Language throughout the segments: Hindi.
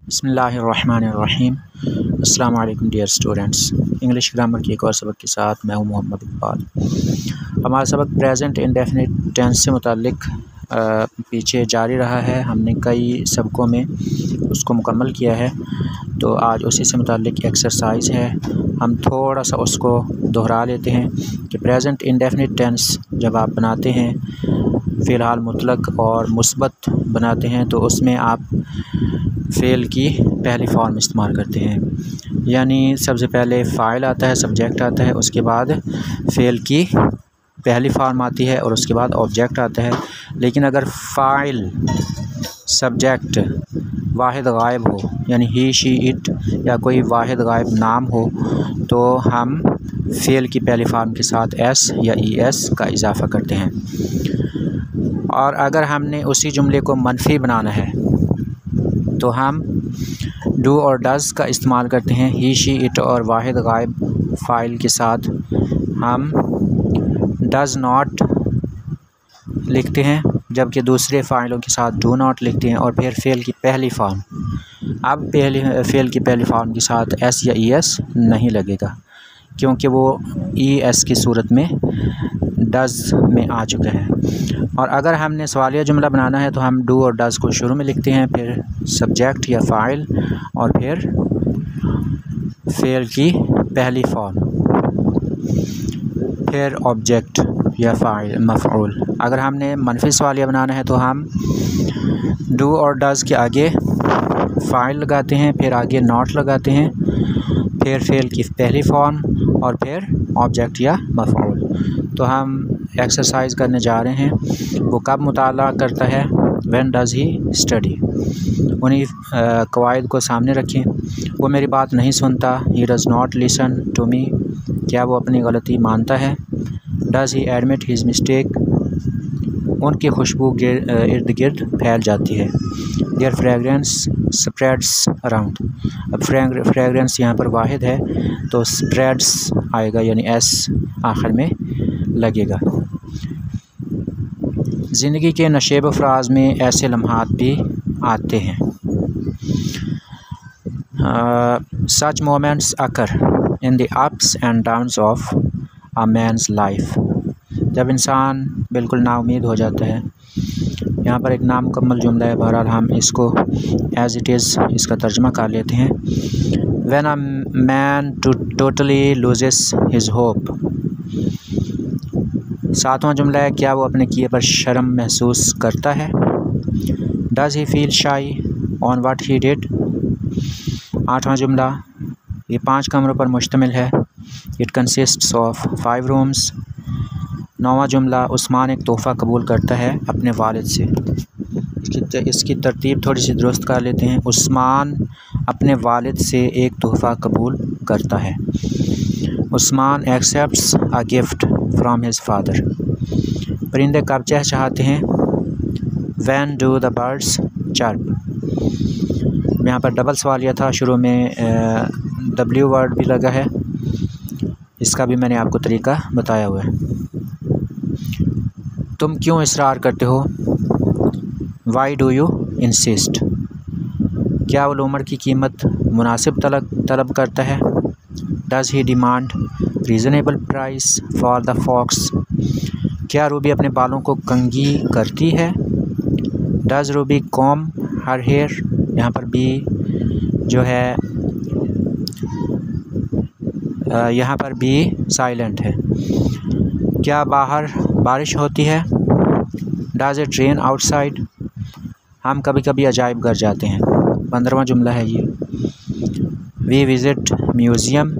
बिस्मिल्लाहिर्रहमानिर्रहीम। अस्सलाम वालेकुम डियर स्टूडेंट्स। इंग्लिश ग्रामर के एक और सबक के साथ मैं हूं मोहम्मद इकबाल। हमारा सबक प्रेजेंट इंडेफिनिट टेंस से मुताल्लिक पीछे जारी रहा है। हमने कई सबकों में उसको मुकम्मल किया है, तो आज उसी से मुताल्लिक एक्सरसाइज है। हम थोड़ा सा उसको दोहरा लेते हैं कि प्रेजेंट इंडेफिनिट टेंस जब आप बनाते हैं, फ़िलहाल मुतलक और मुस्बत बनाते हैं, तो उसमें आप फ़ेल की पहली फॉर्म इस्तेमाल करते हैं। यानी सबसे पहले फ़ाइल आता है, सब्जेक्ट आता है, उसके बाद फ़ेल की पहली फॉर्म आती है और उसके बाद ऑब्जेक्ट आता है। लेकिन अगर फ़ाइल सब्जेक्ट वाहिद गायब हो, यानी ही शी इट या कोई वाहिद गायब नाम हो, तो हम फ़ेल की पहली फॉर्म के साथ एस या ई एस का इजाफ़ा करते हैं। और अगर हमने उसी जुमले को मनफी बनाना है तो हम डू और डज़ का इस्तेमाल करते हैं। ही शी इट और वाहिद गायब फ़ाइल के साथ हम डज़ नॉट लिखते हैं, जबकि दूसरे फ़ाइलों के साथ डू नॉट लिखते हैं। और फिर फ़ेल की पहली फॉर्म, अब फ़ेल की पहली फॉर्म के साथ एस या ई एस नहीं लगेगा, क्योंकि वो ई एस की सूरत में डज़ में आ चुका है। और अगर हमने सवालिया जुमला बनाना है तो हम डू और डज़ को शुरू में लिखते हैं, फिर सब्जेक्ट या फ़ाइल, और फिर फ़ेल की पहली फॉर्म, फिर ऑब्जेक्ट या फ़ाइल मफ़ऊल। अगर हमने मनफी सवालिया बनाना है तो हम डू और डज़ के आगे फ़ाइल लगाते हैं, फिर आगे नॉट लगाते हैं, फिर फ़ेल की पहली फॉर्म और फिर ऑब्जेक्ट या मफ़ऊल। तो हम एक्सरसाइज करने जा रहे हैं। वो कब मुताला करता है? When does he study. उन्हीं कवायद को सामने रखें। वो मेरी बात नहीं सुनता। He does not listen to me. क्या वो अपनी गलती मानता है? Does he admit his mistake. उनकी खुशबू इर्द गिर्द फैल जाती है। Their fragrance spreads around. अब फ्रेगरेंस यहाँ पर वाहिद है तो स्प्रेड्स आएगा, यानी एस आखिर में लगेगा। ज़िंदगी के नशेब अफराज में ऐसे लम्हात भी आते हैं। Such moments occur in the ups and downs of a man's life. जब इंसान बिल्कुल नाउमीद हो जाता है। यहाँ पर एक नामुकम्मल जुमला है, बहरहाल हम इसको एज़ इट इज़ इसका तर्जुमा कर लेते हैं। When a man totally loses his hope. सातवां जुमला है, क्या वो अपने किए पर शर्म महसूस करता है? डज़ ही फील शाई ऑन व्हाट ही डिड। आठवां जुमला, ये 5 कमरों पर मुश्तमिल है। It consists of 5 rooms. नौवां जुमला, उस्मान एक तोहफ़ा कबूल करता है अपने वालिद से। इसकी तरतीब थोड़ी सी दुरुस्त कर लेते हैं। उस्मान अपने वालिद से एक तोहफ़ा कबूल करता है। Usman accepts a gift from his father. परिंदे कब चहचहाते हैं? When do the birds chirp. यहाँ पर डबल सवालिया था, शुरू में डब्ल्यू वर्ड भी लगा है, इसका भी मैंने आपको तरीका बताया हुआ है। तुम क्यों इसरार करते हो? Why do you insist. क्या वो लोमड़ की कीमत मुनासिब तलब करता है? Does he demand reasonable price for the fox. क्या रूबी अपने बालों को कंघी करती है? Does Ruby comb her hair. यहाँ पर बी जो है, यहाँ पर बी साइलेंट है। क्या बाहर बारिश होती है? Does it rain outside. हम कभी कभी अजायब घर जाते हैं। 15वां जुमला है ये। We visit museum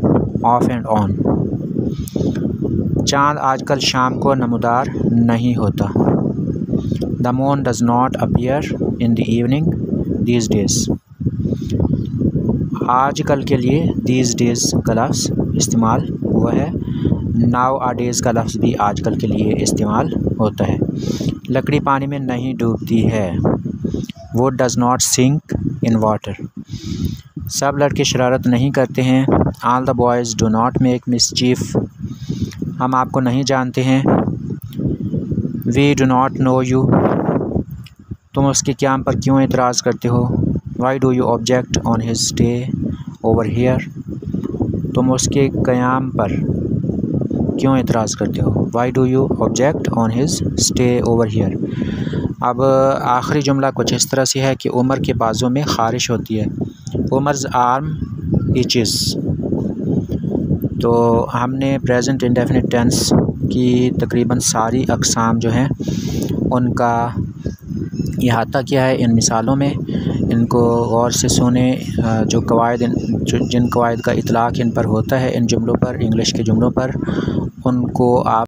off and on. चाँद आजकल शाम को नमूदार नहीं होता। The moon does not appear in the evening these days. आजकल के लिए दीज डेज़ का लफ्ज़ इस्तेमाल हुआ है। नाउ आ डेज़ का लफ्ज़ भी आजकल के लिए इस्तेमाल होता है। लकड़ी पानी में नहीं डूबती है। Wood does not sink in water. सब लड़के शरारत नहीं करते हैं। All the boys do not make mischief. हम आपको नहीं जानते हैं। We do not know you. तुम उसके क़याम पर क्यों एतराज़ करते हो? Why do you object on his stay over here, तुम उसके क़याम पर क्यों एतराज़ करते हो। Why do you object on his stay over here. अब आखिरी जुमला कुछ इस तरह से है कि उमर के बाजू में ख़ारिश होती है, उमर्स आर्म इचेस। तो हमने प्रेजेंट इंडेफिनिट टेंस की तकरीबन सारी अक़साम जो हैं उनका इहाता किया है इन मिसालों में। इनको गौर से सुने, जो कवायद जिन कवायद का इतलाक़ इन पर होता है, इन जुमलों पर, इंग्लिश के जुमलों पर, उनको आप